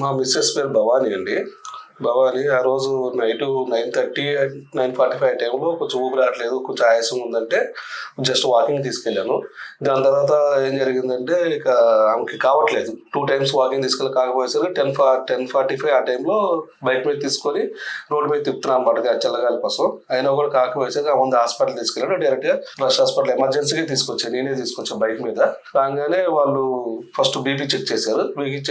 మా మిస్సెస్ పేరు భవానీ అండి. భవానీ ఆ రోజు నైట్ 9:30, 9:45 టైంలో కొంచెం ఊపిరి రావట్లేదు, కొంచెం ఆయాసం ఉందంటే జస్ట్ వాకింగ్ తీసుకెళ్ళాను. దాని తర్వాత ఏం జరిగిందంటే ఇక ఆమెకి కావట్లేదు. 2 టైమ్స్ వాకింగ్ తీసుకెళ్ళి కాకపోయేసరికి 10:45 ఆ టైంలో బైక్ మీద తీసుకొని రోడ్డు మీద తిప్పుతున్నాం అన్నమాట చల్లగాలి కోసం. అయినా కూడా కాకపోయేసరికి ఆ ముందు హాస్పిటల్ తీసుకెళ్ళాను. డైరెక్ట్గా రష్ హాస్పిటల్ ఎమర్జెన్సీగా తీసుకొచ్చాను, నేనే తీసుకొచ్చాను బైక్ మీద. రాగానే వాళ్ళు ఫస్ట్ బీపీ చెక్ చేశారు. బీపీ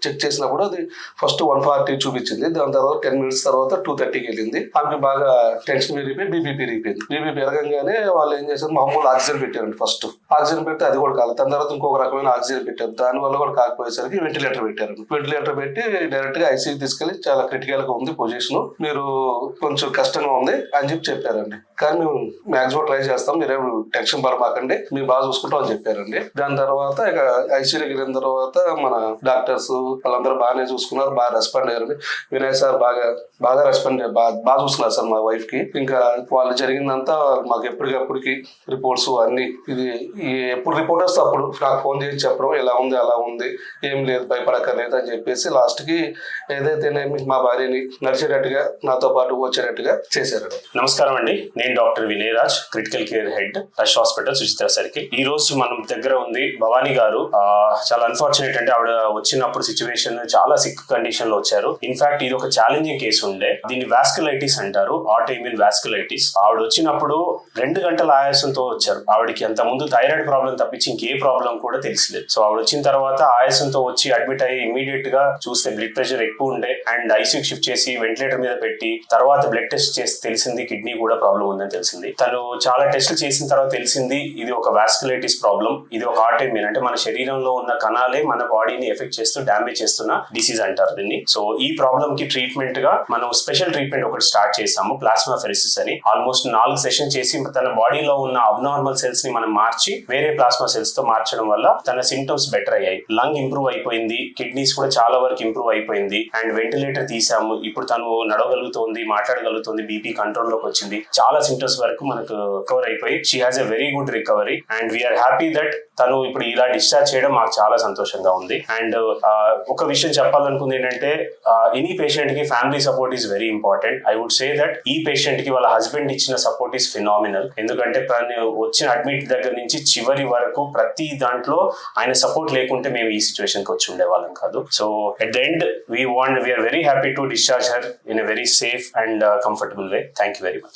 చెక్ చేసినప్పుడు అది ఫస్ట్ 140 చూపించింది. దాని తర్వాత 10 minutes తర్వాత 230కి వెళ్ళింది. ఆమెకి బాగా టెన్షన్ పెరిగిపోయి బీపీ పెరిగిపోయింది. బీపీ పెరగంగానే వాళ్ళు ఏం చేశారు, మామూలు ఆక్సిజన్ పెట్టారండి. ఫస్ట్ ఆక్సిజన్ పెడితే అది కూడా కాదు, దాని తర్వాత ఇంకొక రకమైన ఆక్సిజన్ పెట్టారు. దాని వల్ల కూడా కాకపోయేసరికి వెంటిలేటర్ పెట్టారు. వెంటిలేటర్ పెట్టి డైరెక్ట్ గా ఐసీయూ తీసుకెళ్లి చాలా క్రిటికల్ గా ఉంది పొజిషన్, మీరు కొంచెం కష్టంగా ఉంది అని చెప్పారండి. కానీ మేము మాక్సిమం ట్రై చేస్తాం, మీరేం టెన్షన్ పడమాకండి, మీరు బాగా చూసుకుంటాం అని చెప్పారండి. దాని తర్వాత ఇక ఐసీయూకి వెళ్ళిన తర్వాత మన డాక్టర్స్ వాళ్ళందరూ బాగానే చూసుకున్నారు, బాగా రెస్పాండ్ అయ్యారండి. వినయ్ సార్ బాగా రెస్పాండ్ బాగా చూసుకున్నారు సార్ మా వైఫ్ కి. ఇంకా వాళ్ళు జరిగిందంతా మాకు ఎప్పటికప్పటికి రిపోర్ట్స్ అన్ని ఇది ఎప్పుడు రిపోర్ట్ వస్తే అప్పుడు నాకు ఫోన్ చేసి చెప్పడం, ఎలా ఉంది అలా ఉంది, ఏం లేదు భయపడక్కర్లేదు అని చెప్పేసి లాస్ట్ కి ఏదైతేనే మా భార్యని నడిచేటట్టుగా నాతో పాటు వచ్చేటట్టుగా చేశారు. నమస్కారం అండి, నేను doctor Vinay Raj, critical care head, rush hospital, Suchitra circle. ఈ రోజు మనం దగ్గర ఉంది భవానీ గారు. చాలా అన్ఫార్చునేట్ అంటే ఆవిడ వచ్చినప్పుడు సిచ్యువేషన్ చాలా సిక్ కండిషన్ లో వచ్చారు. ఇన్ఫాక్ట్ ఇది ఒక ఛాలెంజింగ్ కేసు ఉండే, దీన్ని వాస్కులైటిస్ అంటారు, ఆటోఇమ్యూన్ వాస్కులైటిస్. ఆవిడ వచ్చినప్పుడు 2 గంటల ఆయాసంతో వచ్చారు. ఆవిడకి అంత ముందు థైరాయిడ్ ప్రాబ్లం తప్పించి ఇంకే ప్రాబ్లం కూడా తెలియలేదు. సో ఆవిడ వచ్చిన తర్వాత ఆయాసంతో వచ్చి అడ్మిట్ అయ్యి ఇమీడియట్ గా చూస్తే బ్లడ్ ప్రెషర్ ఎక్కువ ఉండే అండ్ ఐసీయూకి షిఫ్ట్ చేసి వెంటిలేటర్ మీద పెట్టి తర్వాత బ్లడ్ టెస్ట్ చేసి తెలిసింది కిడ్నీ కూడా ప్రాబ్లం ఉందని తెలిసింది. తను చాలా టెస్టులు చేసిన తర్వాత తెలిసింది ఇది ఒక వాస్కులైటిస్ ప్రాబ్లం, ఇది ఒక ఆటోఇమ్యూన్ అంటే మన శరీరంలో ఉన్న కణాలే మన బాడీని ఎఫెక్ట్ చేస్తూ డామేజ్ చేస్తున్న డిసీజ్ అంటారు దీన్ని. సో ఈ ప్రాబ్లం కి ట్రీట్మెంట్ గా మనం స్పెషల్ ట్రీట్మెంట్ ఒకటి స్టార్ట్ చేసాము, ప్లాస్మాఫెరెసిస్ అని. ఆల్మోస్ట్ 4 సెషన్ చేసి తన బాడీలో ఉన్న అబ్నార్మల్ సెల్స్ ని మనం మార్చి వేరే ప్లాస్మా సెల్స్ తో మార్చడం వల్ల తన సింప్టమ్స్ బెటర్ అయ్యాయి. లంగ్ ఇంప్రూవ్ అయిపోయింది, కిడ్నీస్ కూడా చాలా వరకు ఇంప్రూవ్ అయిపోయింది అండ్ వెంటిలేటర్ తీసాము. ఇప్పుడు తను నడవగలుగుతుంది, మాట్లాడగలుగుతుంది, బీపీ కంట్రోల్ లోకి వచ్చింది. చాలా సింప్టమ్స్ వరకు మనకు రికవర్ అయిపోయి she has a very good recovery and we are happy that తను ఇప్పుడు ఇలా డిశ్చార్జ్ చేయడం మాకు చాలా సంతోషంగా ఉంది. అండ్ ఒక విషయం చెప్పాలనుకుంది ఏంటంటే ఎనీ పేషెంట్ కి family support is very important. I would say that ఈ పేషెంట్ కి వాళ్ళ హస్బెండ్ ఇచ్చిన సపోర్ట్ ఈస్ ఫినామినల్. ఎందుకంటే వచ్చిన అడ్మిట్ దగ్గర నుంచి చివరి వరకు ప్రతి దాంట్లో ఆయన సపోర్ట్ లేకుంటే మేము ఈ సిచ్యువేషన్ కి వచ్చి ఉండేవాళ్ళం కాదు. So at the end we are very happy to discharge her in a very safe and comfortable way. Thank you very much.